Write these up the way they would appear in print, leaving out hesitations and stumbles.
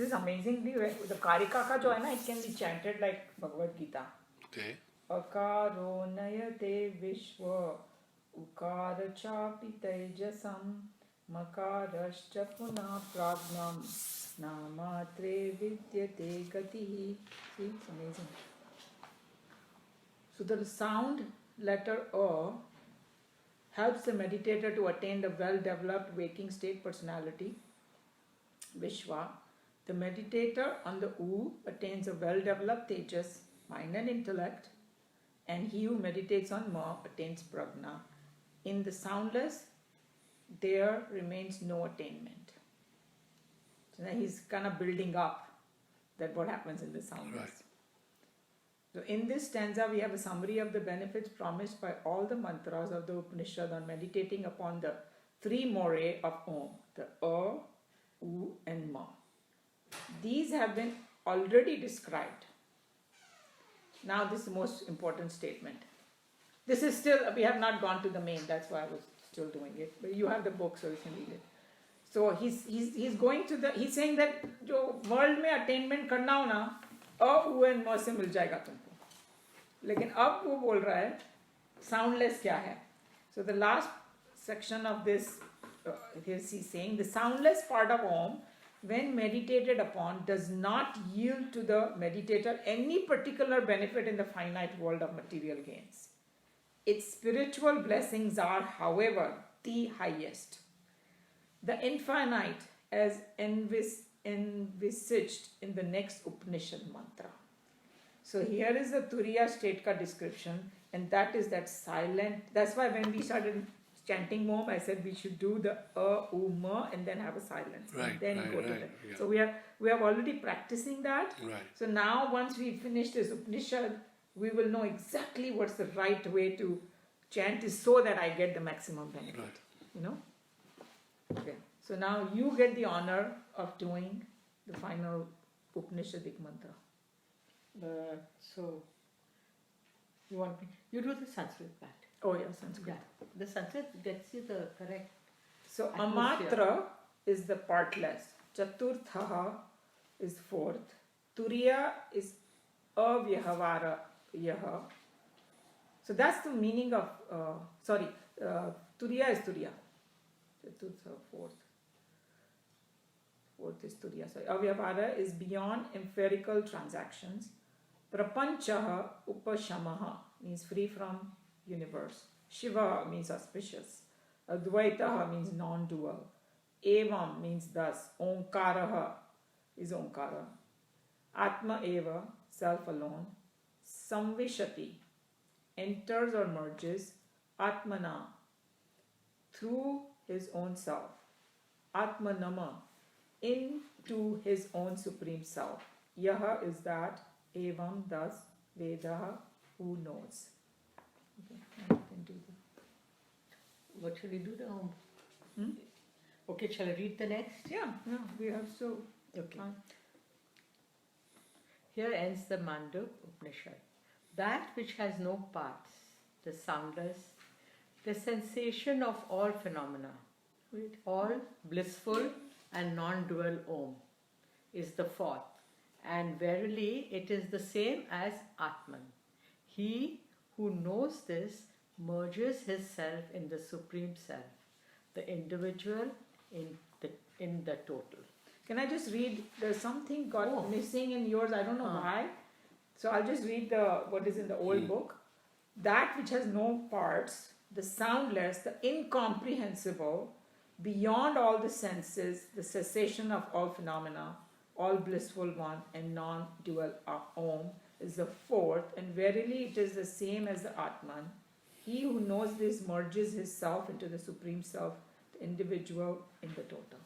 is amazingly, the Karika ka jo hai na, it can be chanted like Bhagavad Gita. Okay. Akaro nayate vishwa ukara chapi tejasam makarascha puna pragnam namatre vidyate gatihi. See, it's amazing. So the sound letter A helps the meditator to attain the well-developed waking state personality, Vishwa. The meditator on the U attains a well-developed tejas, mind and intellect, and he who meditates on Ma attains prajna. In the soundless, there remains no attainment. So now he's kind of building up that what happens in the soundless. Right. So in this stanza, we have a summary of the benefits promised by all the mantras of the Upanishad on meditating upon the three morae of Om, the A, U and Ma. These have been already described. Now this is the most important statement. This is still, we have not gone to the main, that's why I was still doing it. But you have the book, so you can read it. So he's going to the, he's saying that जो world में attainment करना हो ना, अ उ and म से मिल जाएगा तुमको. लेकिन अब वो बोल रहा है soundless क्या है. So the last section of this, he's saying the soundless part of Om, when meditated upon, does not yield to the meditator any particular benefit in the finite world of material gains. Its spiritual blessings are, however, the highest. The infinite as envisaged in the next Upanishad mantra. So here is the Turiya state ka description, and that is that silent. That's why when we started chanting Om, I said we should do the U, Ma, and then have a silence. Right, and then right, go to right, the. yeah. So we are already practicing that. Right. So now once we finish this Upanishad, we will know exactly what's the right way to chant is so that I get the maximum benefit. Right. You know? Okay. So now you get the honor of doing the final Upanishadic mantra. So, you want me? You do the Sanskrit part. Oh yeah, Sanskrit. Yeah, the Sanskrit gets you the correct. So Atmosphere. Amatra is the partless. Chaturthaha is fourth. Turiya is avyahavara yaha. So that's the meaning of, Turiya is Turiya. Chaturtha, fourth. Fourth is Turiya. So avyavara is beyond empirical transactions. Prapanchaha upashamaha means free from universe. Shiva means auspicious. Advaitaha means non-dual. Evam means thus. Omkaraha is Omkara. Atma eva, self alone. Samvishati, enters or merges. Atmana, through his own self. Atmanama, into his own supreme self. Yaha is that. Evam, thus. Vedaha, who knows. Okay, now you can do that. What shall we do now? Hmm? Okay, shall I read the next? Yeah, we have so. Okay. Here ends the Manda Upanishad. That which has no parts, the soundless, the sensation of all phenomena, all blissful and non-dual Om, is the fourth. And verily it is the same as Atman. He who knows this merges his self in the Supreme Self, the individual in the total. Can I just read? There's something got missing in yours. I don't know why. So I'll just read what is in the old book. That which has no parts, the soundless, the incomprehensible, beyond all the senses, the cessation of all phenomena, all blissful one, and non-dual Om is the fourth. And verily it is the same as the Atman. He who knows this merges his self into the Supreme Self, the individual in the total.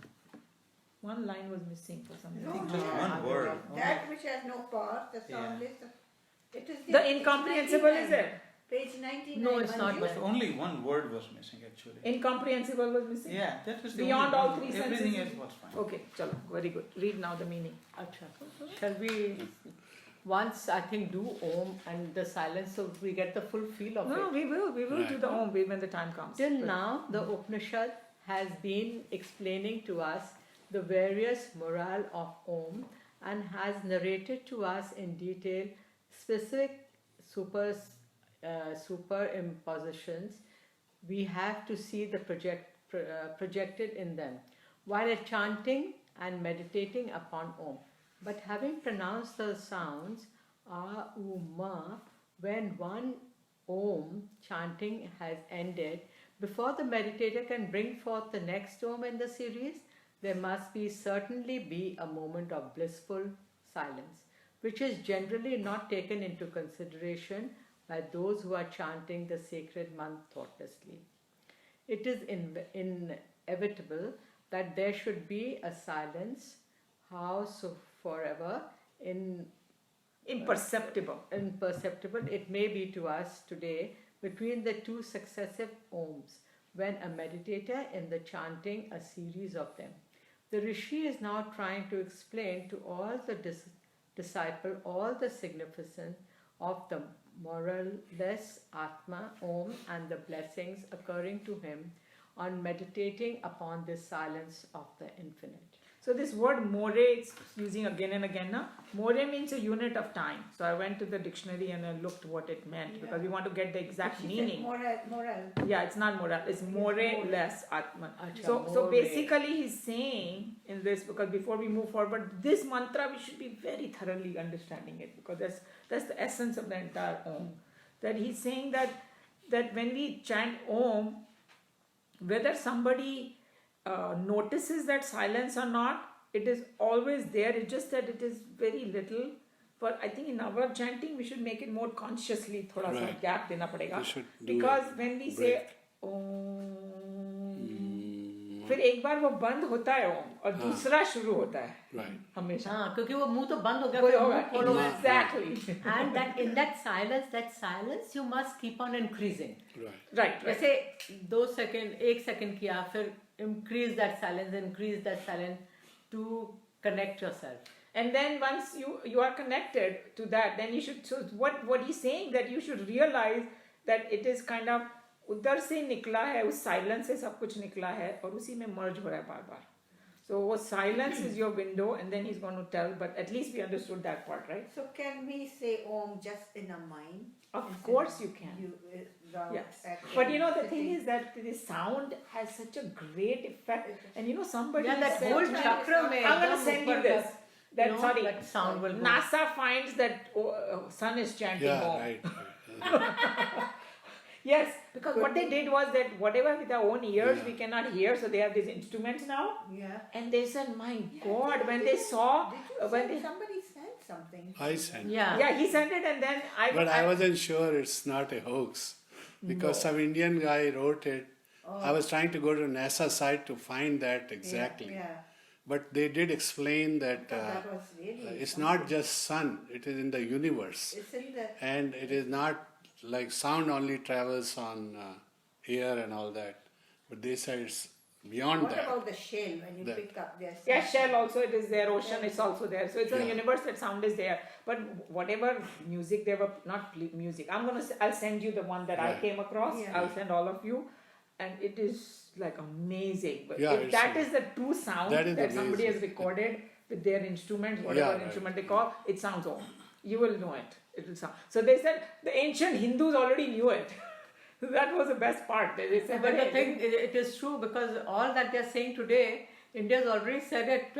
One line was missing for some reason. Just one word. That which has no part, the soundless. It is The incomprehensible is it? Page 99. No, it's not. But only one word was missing actually. Incomprehensible was missing? Yeah, that was the Beyond only all one. three Everything senses? else was fine. Okay, chalo, very good. Read now the meaning. Acha. Shall we once, I think, do Om and the silence so we get the full feel of No, it? we will do Right. the Om when the time comes. Till But- now, the Upanishad has been explaining to us the various morale of Om and has narrated to us in detail specific superimpositions we have to see the projected in them while chanting and meditating upon Om. But having pronounced the sounds A, U, Ma, when one Om chanting has ended, before the meditator can bring forth the next Om in the series, there must certainly be a moment of blissful silence, which is generally not taken into consideration by those who are chanting the sacred mantra thoughtlessly. It is inevitable that there should be a silence, howsoever Imperceptible. imperceptible it may be to us today, between the two successive Oms, when a meditator in the chanting a series of them. The Rishi is now trying to explain to all the disciple all the significance of the moralless Atma Om and the blessings occurring to him on meditating upon this silence of the infinite. So this word more, it's using again and again now. More means a unit of time. So I went to the dictionary and I looked what it meant because we want to get the exact She said meaning. moral. Yeah, it's not moral. It's more less Atman. Acha, So more basically he's saying in this, because before we move forward, this mantra we should be very thoroughly understanding it, because that's the essence of the entire Om. That he's saying that when we chant Om, whether somebody notices that silence or not, it is always there. It's just that it is very little. For I think in our chanting we should make it more consciously. Thoda sa Right. gap dena padega. We should do Because a when we break. say Om, फिर एक बार वो बंद होता है ओम और दूसरा शुरू होता है Right. हमेशा. हाँ, क्योंकि वो मुंह तो बंद हो गया, कोई फिर होगा. मुंह खोलो. Exactly. And that in that silence you must keep on increasing. Right. Right. जैसे 2 सेकंड 1 सेकंड किया, फिर increase that silence to connect yourself. And then once you are connected to that, then you should. So what he's saying, that you should realize that it is kind of उधर से निकला है, उस silence से सब कुछ निकला है और उसी में merge हो रहा है बार बार. So वो silence is your window, and then he's going to tell. But at least we understood that part, right? So can we say Om just in our mind? Of Instead course you can. without Yes. actually But you know the thing sitting? is that the sound has such a great effect, and you know somebody Yeah, that said whole that- chakra में I'm going to एकदम send you ऊपर this. तक, That you know, sorry, that sound will go. NASA finds that sun is chanting Yeah, Om. right. Yes, because what they did was that whatever with our own ears Yeah. we cannot hear, so they have these instruments now, Yeah. and they said, "My God!" When they saw, Did you when send, they, somebody sent something? I sent. Yeah. he sent it, and then But I wasn't sure it's not a hoax because some Indian guy wrote it. I was trying to go to NASA site to find that exactly. Yeah. But they did explain that That was really. it's not just sun; it is in the universe, It's in the. and it is not like sound only travels on air and all that. But they say it's beyond What that. about the shell when you That- pick up their yeah, shell also it is there, ocean it's also there. So it's a Yeah. universe that sound is there. But whatever music they were not music. I'll send you the one that I Right. came across. Yeah. I'll send all of you, and it is like amazing. But Yeah, if it's that a- is the true sound that is that somebody has amazing. recorded with their instruments, whatever right. instrument they call, it sounds Om. You will know it. It will sound. So they said the ancient Hindus already knew it. That was the best part. They said, But the "Hey, thing, it is true, because all that they're saying today, India's already said it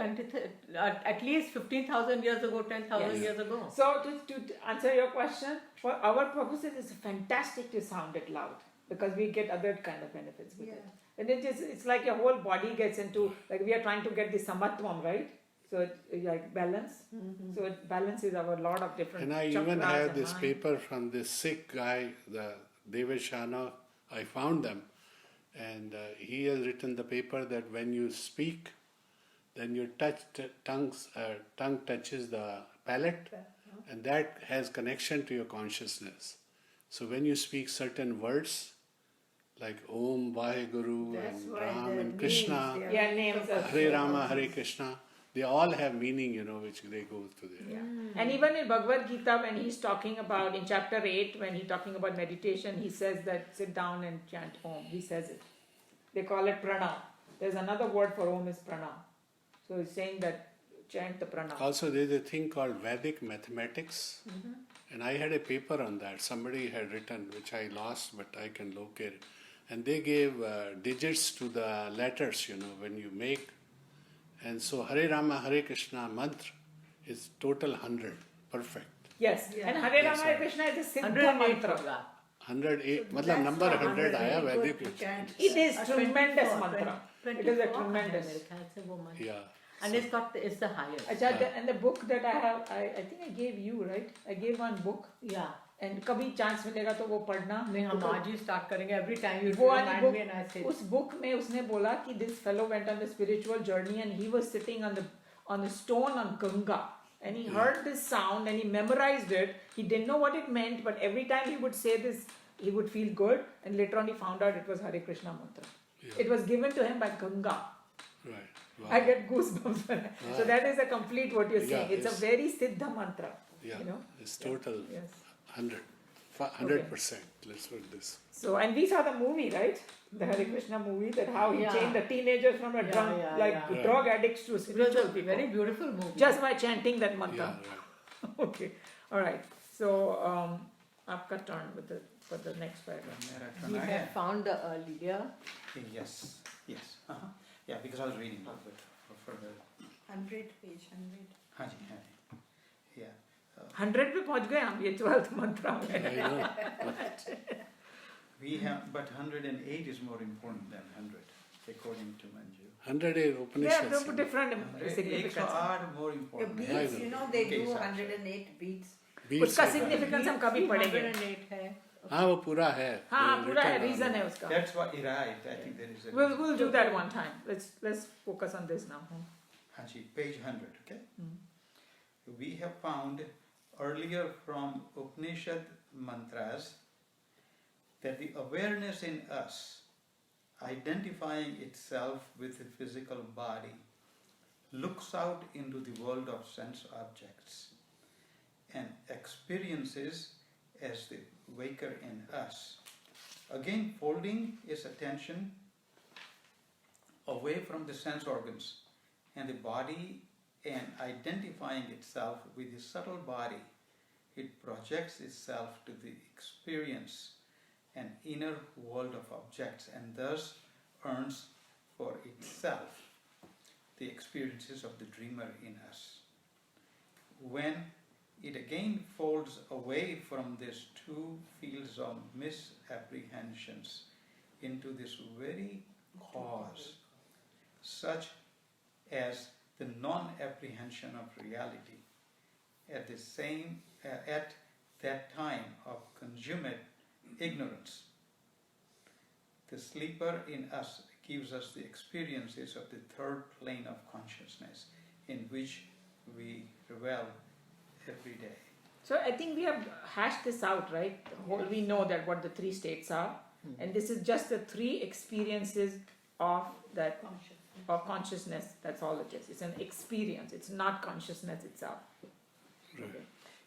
at least 15,000 years ago, 10,000 Yes. years ago. So to answer your question, for our purposes, it's fantastic to sound it loud because we get other kind of benefits with it. And it's like your whole body gets into, like we are trying to get the samatvam, right? So it like balance. So it balances our lot of different. And I even chakras have and this mind. paper from this Sikh guy, the David Shana. I found them, and he has written the paper that when you speak, then your tongue touches the palate, and that has connection to your consciousness. So when you speak certain words, like Om, Vaheguru, That's and why Ram the and Krishna, names, they are- Yeah, names are Hare Rama, Hare Krishna, they all have meaning, which they go to there. Yeah. And even in Bhagavad Gita, when he's talking about, in chapter 8, when he's talking about meditation, he says that sit down and chant Om. He says it. They call it pranam. There's another word for Om is pranam. So he's saying that chant the pranam. Also, there's a thing called Vedic mathematics, and I had a paper on that. Somebody had written, which I lost, but I can locate it. And they gave digits to the letters, when you make. And so Hare Rama, Hare Krishna mantra is total 100, perfect. Yes, Yeah. and Hare Yes, Rama Hare Krishna is a Siddha 108 mantra. होगा. 108, मतलब That's number why 100 आया very वैदिक good में. to chant. It is 24, tremendous 24, mantra. 24 It is a है tremendous. मेरे ख्याल से वो mantra. Yeah. And it's the highest. Acha, and the book that I have, I think I gave you, right? I gave one book. Yeah. And कभी chance मिलेगा तो वो पढ़ना. नहीं हम आज ही start करेंगे. Every time you वो वाली remind book, me and I say. उस book में उसने बोला कि this fellow went on the spiritual journey and he was sitting on the stone on Ganga and he heard this sound and he memorized it. He didn't know what it meant, but every time he would say this, he would feel good. And later on, he found out it was Hare Krishna mantra. Yeah. It was given to him by Ganga. Right. Wow. I get goosebumps when so that is a complete what you're saying. Yeah, It's a yes. very siddha mantra. Yeah. You know? It's total Yes. 100%. Let's put this. So and we saw the movie, right? The Hare Krishna movie, that how he Yeah. changed the teenagers from a drunk, yeah, like yeah. drug addicts to It was spiritual a people. very beautiful movie. Just by chanting that Yeah, mantra. right. Okay. All right. So आपका turn for the next paragraph. We have found the earlier. Yes, yes. Uh-huh. Yeah, because I was reading a little bit further. 100 page, 100. Haji, Haji. Yeah. 100 पे पहुंच गए हम ये 12th mantra में. I know. We have, but 108 is more important than 100, according to Manju. 100 is They Upanishads. have different 108 significance. are more The important. I beats, know. you know, they Okay, do so- 108 beats. Beats उसका है. significance हम कभी पढ़ेंगे. 108 है. हाँ वो पूरा है. हाँ पूरा है Written reason on है it. उसका. That's what, right, I think there is a We'll do that one time. Let's focus on this now. Haji, page 100, okay? Hmm. We have found earlier from Upanishad mantras that the awareness in us, identifying itself with the physical body, looks out into the world of sense objects and experiences as the waker in us. Again, folding its attention away from the sense organs and the body and identifying itself with the subtle body, it projects itself to the experience an inner world of objects and thus earns for itself the experiences of the dreamer in us. When it again folds away from these two fields of misapprehensions into this very cause, such as the non-apprehension of reality, at that time of consummate ignorance, the sleeper in us gives us the experiences of the third plane of consciousness in which we revel every day. So I think we have hashed this out, right? We know that what the three states are, and this is just the three experiences of that of consciousness. That's all it is. It's an experience. It's not consciousness itself. Right.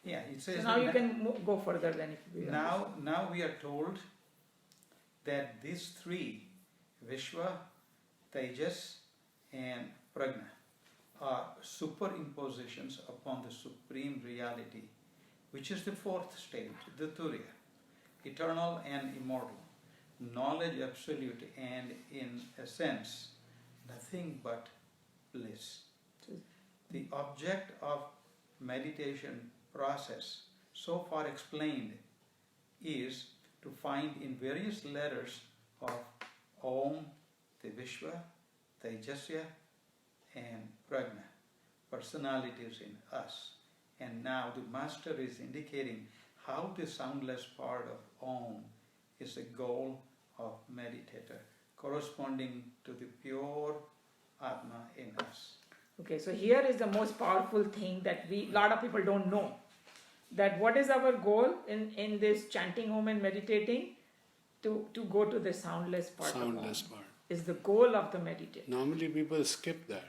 Yeah, it says So now you that can go further then if you now we are told that these three, Vishwa, Tejas, and Prajna, are superimpositions upon the supreme reality, which is the fourth state, the Turiya, eternal and immortal, knowledge absolute, and in a sense, nothing but bliss. The object of meditation process, so far explained, is to find in various letters of Om, the Vishwa, Tejasya, and Prajna, personalities in us. And now the master is indicating how the soundless part of Om is the goal of meditator, corresponding to the pure Atma in us. Okay, so here is the most powerful thing that lot of people don't know. That what is our goal in this chanting Om and meditating? To go to the soundless part Soundless of Om. part. Is the goal of the meditation. Normally people skip that.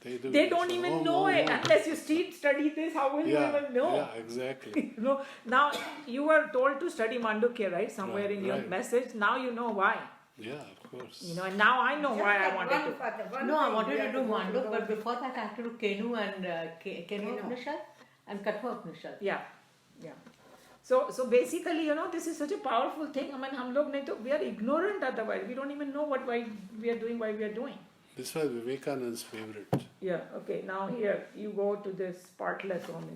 They don't even know it. Unless you study this, how will you even know? Yeah, exactly. You know, now you were told to study Mandukya, right? Somewhere Right, in your right. message. Now you know why. Yeah, of course. You know, and now I know why I wanted to. No, I wanted to do Manduk, but before that I have to do Kenu and Kenu Kenu. Upanishad and Katha Upanishad. Yeah, yeah. So basically, you know, this is such a powerful thing. I mean, hum log nahi to, we are ignorant otherwise. We don't even know why we are doing, why we are doing. This was Vivekananda's favorite. Yeah, okay. Now here, you go to this partless Om.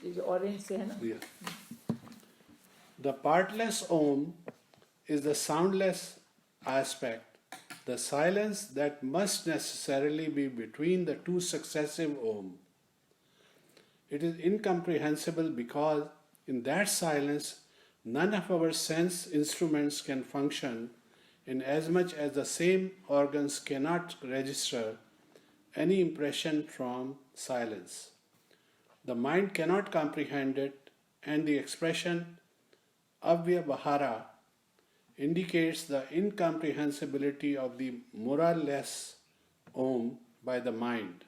Is orange se hai na? Yeah. The partless Om is the soundless aspect, the silence that must necessarily be between the two successive Om. It is incomprehensible because in that silence, none of our sense instruments can function, inasmuch as the same organs cannot register any impression from silence. The mind cannot comprehend it, and the expression Avyabhara indicates the incomprehensibility of the moralless Om by the mind.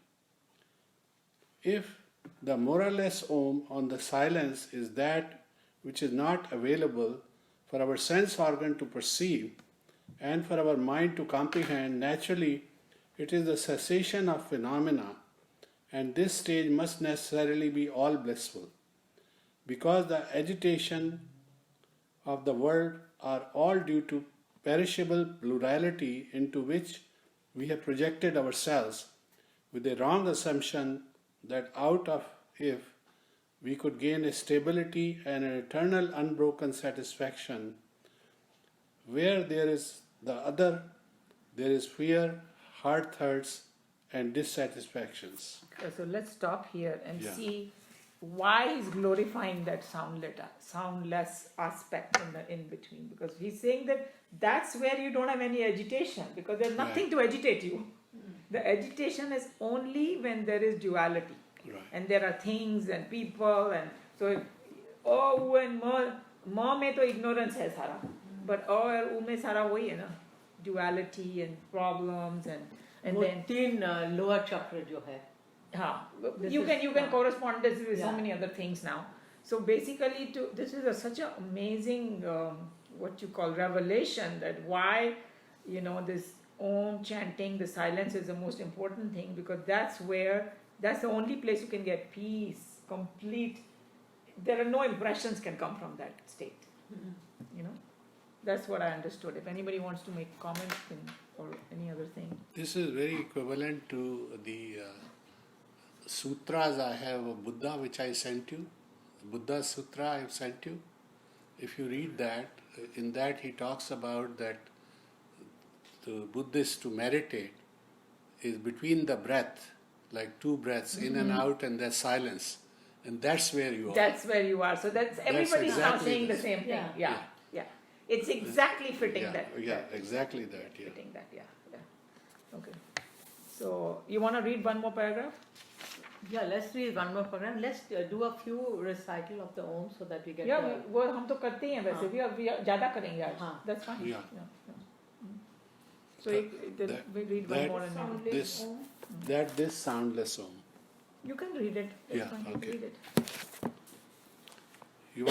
If the moralless Om on the silence is that which is not available for our sense organ to perceive and for our mind to comprehend, naturally it is the cessation of phenomena, and this stage must necessarily be all blissful, because the agitation of the world are all due to perishable plurality into which we have projected ourselves with a wrong assumption that out of if we could gain a stability and an eternal unbroken satisfaction. Where there is the other, there is fear, heart hurts, and dissatisfactions. Okay, so let's stop here and Yeah. see why he's glorifying that soundless aspect in between. Because he's saying that that's where you don't have any agitation, because there's nothing to agitate you. The agitation is only when there is duality. Right. And there are things and people, and so oh and ma mein to ignorance hai sara, but oh aur u mein sara wahi hai na, duality and problems and वो then तीन lower chakra जो है. you This can is- correspond this with so Yeah. many other things now. So basically, this is such an amazing what you call revelation, that why this Om chanting, the silence is the most important thing, because that's the only place you can get peace, complete. There are no impressions can come from that state. That's what I understood. If anybody wants to make comments or any other thing. This is very equivalent to the sutras I have of Buddha, which I sent you. Buddha Sutra I have sent you. If you read that, in that he talks about that the Buddhist to meditate is between the breath, like two breaths, in and out, and there's silence. And that's where you are. That's where you are. So everybody's now exactly saying the this. same thing. Yeah. Yeah. It's exactly fitting yeah, that. yeah, exactly that. Yeah. Fitting that. Yeah. Okay. So you want to read one more paragraph? Yeah, let's read one more program. Let's do a few recital of the Om so that we get. Yeah, वो हम तो करते ही हैं वैसे भी, और ज़्यादा करेंगे आज. हाँ. That's fine. Yeah. So we read one that- more and then This, this soundless Om. you can read it. That's Yeah, fine. okay. Read it. You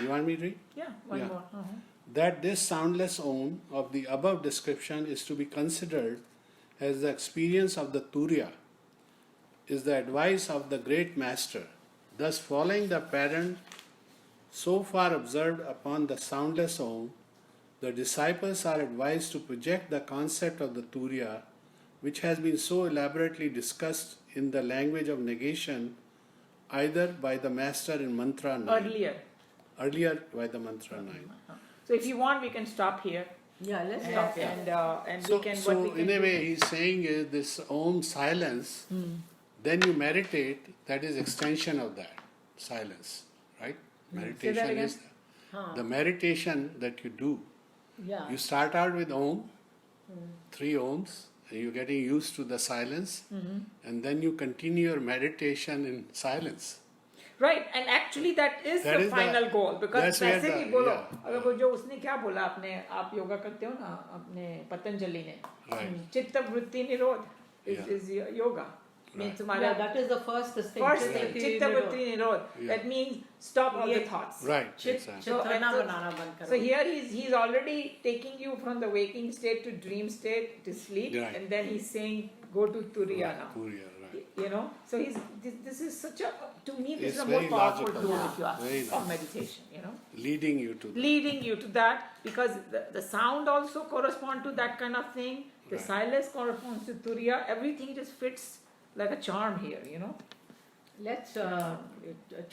want me to read? Yeah, one Yeah. more. That this soundless Om of the above description is to be considered as the experience of the Turiya, is the advice of the great master. Thus, following the pattern so far observed upon the soundless Om, the disciples are advised to project the concept of the Turiya, which has been so elaborately discussed in the language of negation, either by the master in Mantra 9. Earlier by the Mantra 9. So if you want, we can stop here. Yeah, let's And, stop here. and So, we can. so what we can in a do- way, he's saying is this Om silence, then you meditate, that is extension of that silence, right? Meditation again. is the meditation that you do. Yeah. You start out with Om, 3 Oms, and you're getting used to the silence, and then you continue your meditation in silence. Right, and actually that is That the is the- final goal, because that's where वैसे भी the- बोलो, yeah. अगर वो जो उसने क्या बोला, आपने आप योगा करते हो ना, अपने पतंजलि ने, Right. चित्त वृत्ति निरोध Yeah. is yoga. means Right. तुम्हारा Yeah, that is the first thing. first thing, chitta vritti nirodh. Yeah. That means stop all the Yeah. thoughts. Right, Chit exactly. चित्रना so- बनाना बंद करो. So here he's already taking you from the waking state to dream state to sleep, Right. and then he's saying go to Turiya now. Turiya, right. You know, so this is such a, to me this It's is a more very powerful logical. tool Yeah. if you ask Very of logical. meditation. You know, Leading you to that. leading you to that, because the sound also corresponds to that kind of thing. The Right. silence corresponds to Turiya. Everything just fits like a charm here. You know. Let's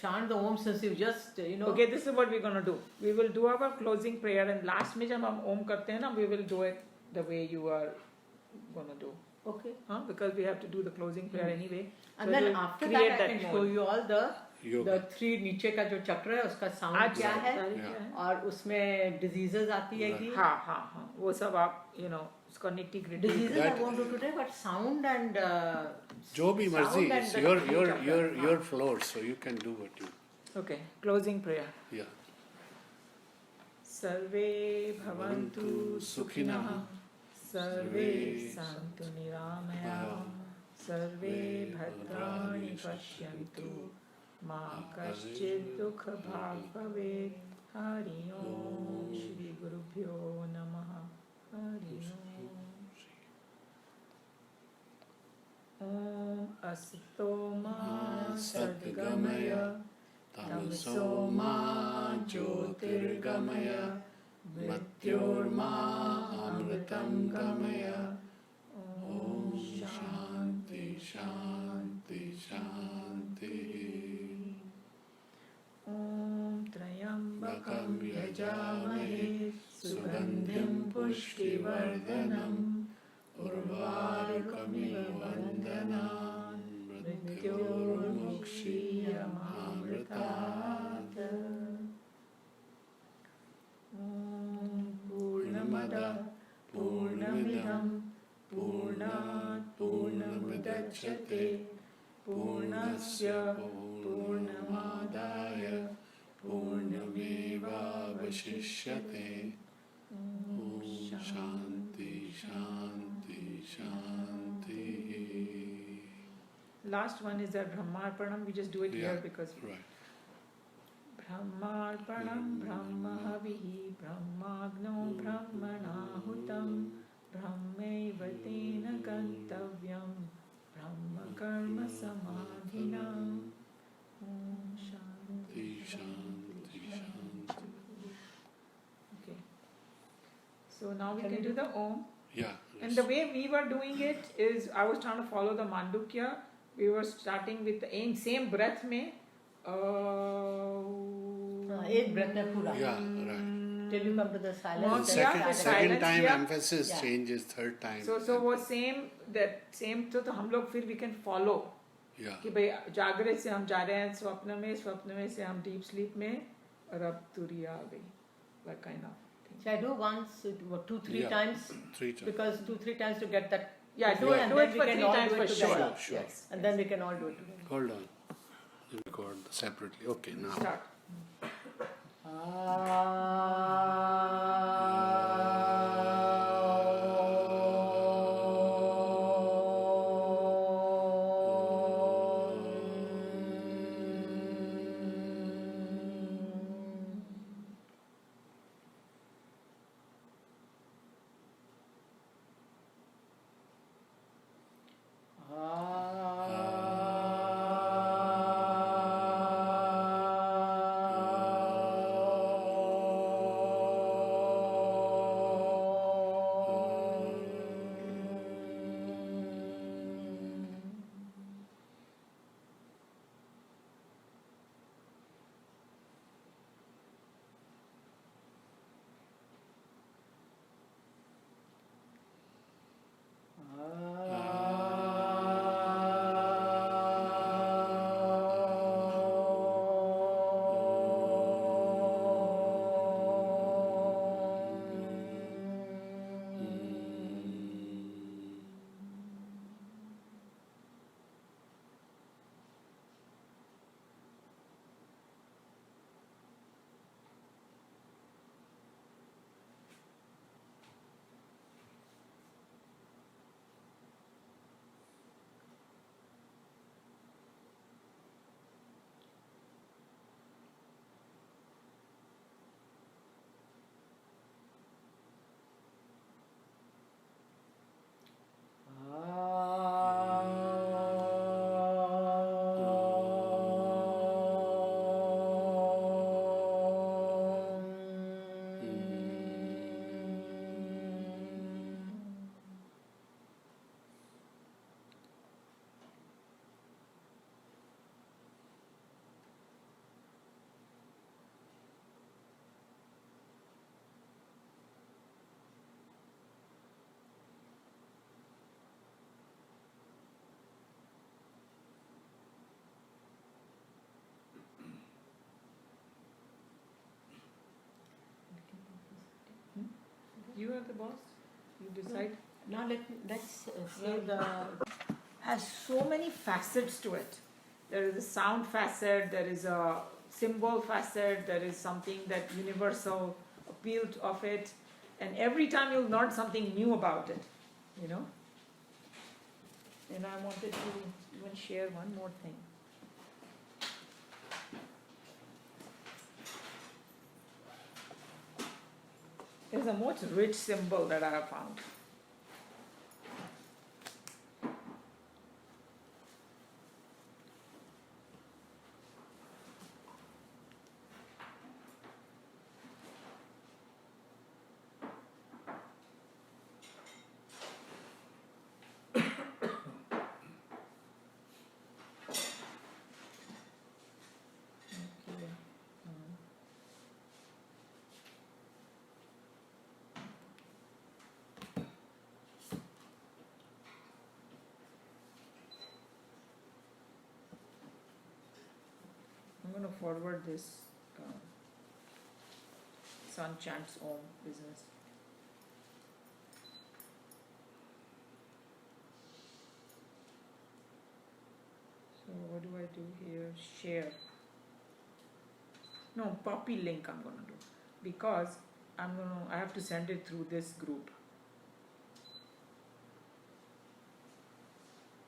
chant the Om since you just, Okay, this is what we're gonna do. We will do our closing prayer, and last में जब हम Om करते हैं ना, we will do it the way you are gonna do. Okay. Because we have to do the closing prayer anyway. And So then we'll after create that I can show mode. you all the Yoga. three नीचे का जो चक्र है उसका sound आज क्या है सारी Yeah. क्या है? और उसमें diseases आती है कि हाँ हाँ हाँ वो सब आप उसका nitty gritty. diseases That- I won't do today, but sound and जो भी sound मर्जी, and it's the your three your chakras. your हाँ. your floor, so you can do what you. Okay, closing prayer. Yeah. सर्वे भवन्तु सुखिनः, सर्वे सन्तु निरामयाः, सर्वे भद्राणि पश्यन्तु, मा कश्चित् दुःखभाग् भवेत्. हरि ओम श्री गुरुभ्यो नमः. हरि ओम असतो मा सद्गमय, तमसो मा ज्योतिर्गमय, मृत्योर्मा अमृतं गमय. ओम शांति शांति शांति. ओम त्र्यंबकं यजामहे सुगंधिं पुष्टिवर्धनम्, उर्वारुकमिव वन्दनान् मृत्योर्मुक्षीयमामृतात्. ॐ पूर्णमदः पूर्णमिदं पूर्णात् पूर्णमुदच्यते, पूर्णस्य पूर्णमादाय पूर्णमेवावशिष्यते. ॐ शान्ति शान्ति शान्ति. Last one is that Brahmarpanam. We just do it Yeah, here because right. Brahmarpanam Brahmahavihi Brahmagno Brahmanahutam Brahmaiva tena gantavyam Brahma karma samadhinam. Om Shanti Shanti Shanti. Okay. So now we can do the Om. Yeah. And the way we were doing it is, I was trying to follow the Mandukya. We were starting with the same breath में. एक breath में पूरा. Yeah, right. Till you come to the The silence. Yeah, second, the second silence, time yeah. emphasis Yeah. changes, third time. So वो same तो हम लोग फिर we can follow Yeah. कि भाई जागृत से हम जा रहे हैं स्वप्न में से हम deep sleep में, और अब तुरी आ गई, like kind of thing. So I do once, 2-3 Yeah. times, 3 times. because 2-3 times to get that. Yeah, do and it then for we can 3 all times do for it sure. together. Sure. Yes. And then we can all do it together. Hold on. Record separately. Okay, now. Start. You are the boss. You decide. Now let's say Yeah. Has so many facets to it. There is a sound facet, there is a symbol facet, there is something that universal appeal of it, and every time you'll learn something new about it, you know. And I wanted to even share one more thing. There's a most rich symbol that I have found. Okay. I'm going to forward this Sun Chants Om business. So what do I do here? Share. No, copy link I'm going to do because I have to send it through this group.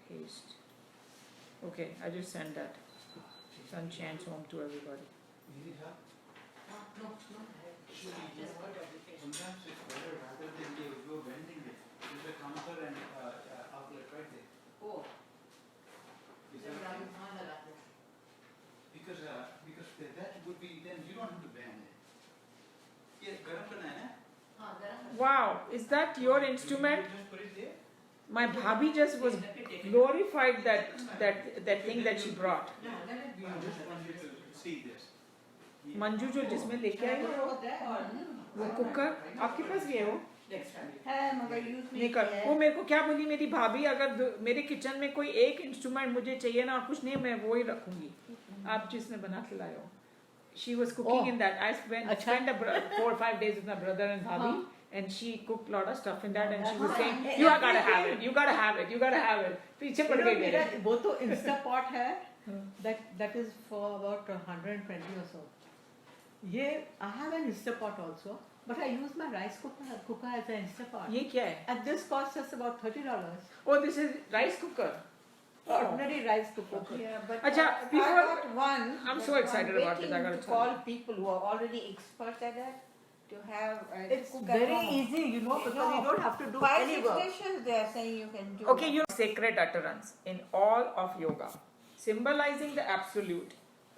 Paste. Okay, I just sent that. Sun Chants Om to everybody. Need help? no, just got everything. Sometimes it's better rather than you're bending it. There's a counter and outlet right there. Oh, Is that okay? Because that would be, then you don't have to bend it. Yeah, garam karna hai na? Wow, is that your instrument? You just put it there. My bhabhi just was glorified that thing that she brought. We just want you to see this. Manju जो जिसमें लेके आई हो वो cooker आपके पास भी है वो है मगर यूज नहीं कर वो मेरे को क्या बोली मेरी भाभी अगर मेरे किचन में कोई एक इंस्ट्रूमेंट मुझे चाहिए ना और कुछ नहीं मैं वो ही रखूंगी आप जिसने बना के लाए हो she was cooking in that I spent 4 or 5 days with my brother and bhabhi and she cooked a lot of stuff in that and she was saying you gotta have it you gotta have it you gotta have it पीछे पड़ गई मेरे वो तो Instapot है that is for about 120 or so. ये I have an Instapot also, but I use my rice cooker as an Instapot. ये क्या है And this costs us about $30. oh this is rice cooker Ordinary rice cooker. Yeah, but Acha, I before- got one. I'm but so excited I'm about this, I waiting gotta to tell call you. people who are already experts at that to have It's cook at very home. easy, you know, because No. you don't have to do 5, any 6 work. dishes they are saying you can do. okay you sacred utterance in all of yoga symbolizing the absolute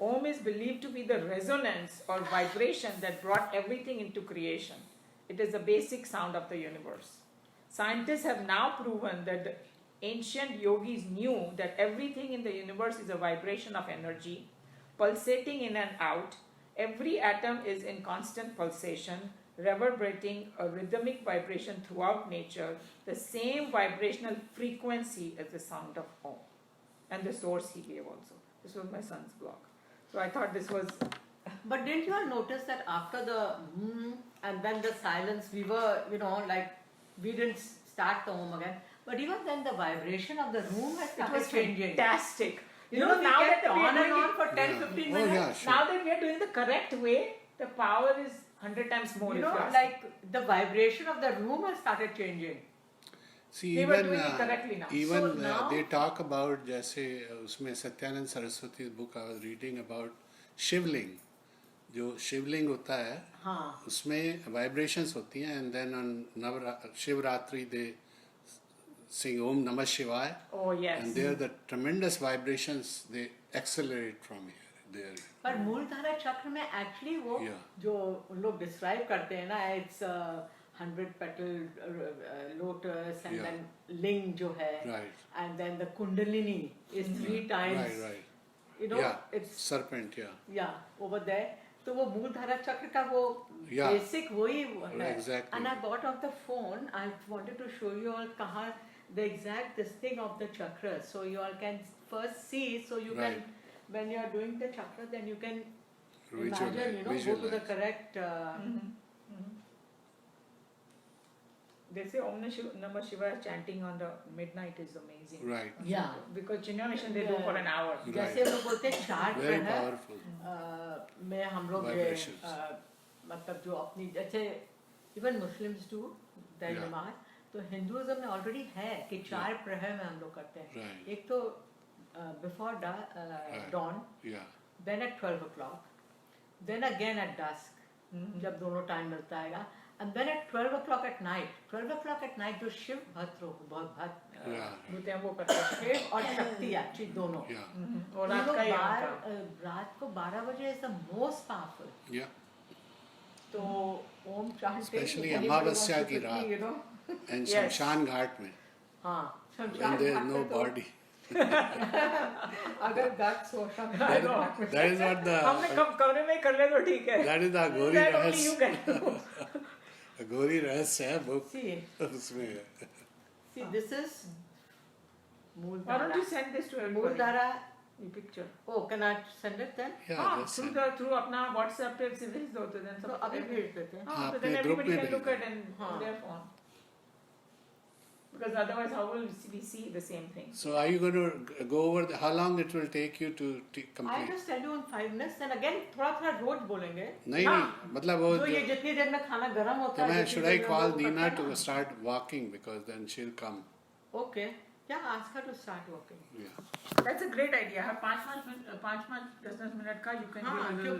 Om is believed to be the resonance or vibration that brought everything into creation. It is the basic sound of the universe. Scientists have now proven that the ancient yogis knew that everything in the universe is a vibration of energy, pulsating in and out. Every atom is in constant pulsation, reverberating a rhythmic vibration throughout nature, the same vibrational frequency as the sound of Om. And the source he gave also. This was my son's blog. So I thought this was But didn't you all notice that after the and then the silence, we were, you know, like we didn't start the Om again. But even then, the vibration of the room has it started was changing. fantastic. You know, we now kept that we are on and doing on it, for 10, Yeah. 15 Oh, minutes. yeah, sure. now that we are doing the correct way, the power is 100 times more. You if know, ask me. like the vibration of the room has started changing. See, They were even doing it correctly now. even So now- they talk about जैसे उसमें Satyanand Saraswati book I was reading about शिवलिंग जो शिवलिंग होता है हाँ. उसमें vibrations होती हैं and then on Shivratri they sing Om Namah Shivaya Oh yes. and there the tremendous vibrations they accelerate from here there. पर मूलधारा चक्र में एक्चुअली वो Yeah. जो लोग डिस्क्राइब करते हैं ना it's 100 petal lotus and Yeah. then ling जो है Right. and then the kundalini is 3 times Right, right. you know Yeah. it's Serpent, yeah. over there तो वो मूलधारा चक्र का वो Yeah. बेसिक वही है Exactly. and I got off the phone I wanted to show you all कहाँ the exact this thing of the chakra so you all can first see so you Right. can when you are doing the chakra then you can Visualize, imagine, you know, go to the visualize. correct. Mhm. Mhm. They say Om Namah Shivaya chanting on the midnight is amazing. Right. Yeah. Because Chinyonation they do for an hour. जैसे हम लोग बोलते हैं चार Very प्रहर powerful. में हम लोग Vibrations. मतलब जो अपनी जैसे even Muslims do the Yeah. नमाज तो हिंदुइज्म में ऑलरेडी है कि चार प्रहर में हम लोग करते हैं Right. एक तो before dawn Yeah. Then at 12 o'clock then again at dusk जब दोनों टाइम मिलता है and then at 12 o'clock at night 12 o'clock at night जो शिव भद्र बहुत भद्र Yeah. होते हैं वो करते हैं। शिव और शक्ति एक्चुअली दोनों Yeah. और हम रात लोग का ही होता है। रात को 12 बजे is the most powerful Yeah. तो ओम चाहते Especially हैं, अमावस्या की You रात know? and Yes. शमशान घाट में हाँ when शमशान there is घाट no पे तो body. अगर गट्स हो शमशान I know. घाट में That is what हमने the कमरे में ही कर ले तो ठीक है। that is the Agori That only you रहस्य. can do. Agori रहस्य है बुक see उसमें है. see this is Why don't मूलधारा you send this to everybody? मूलधारा ये picture. oh can I send it then Yeah, हाँ, just through send. the through अपना WhatsApp पे से भेज दो तो then तो सब अभी भेज देते हैं हाँ, हाँ, तो अपने then group everybody में can look भेज at and हाँ. on their phone. Because otherwise, how will we see the same thing? So are you going to go over how long it will take you to I complete? just tell you in 5 minutes then again थोड़ा थोड़ा रोज बोलेंगे नहीं हाँ. नहीं मतलब वो जो ये जितनी देर में खाना गर्म होता तो है मैं जितनी should I देर में call वो Neena करते हैं to ना. start walking because then she'll come. Okay. Yeah, ask her to start working. Yeah. That's a great idea. Her 5-5 10-10 minute का you can हाँ, give a little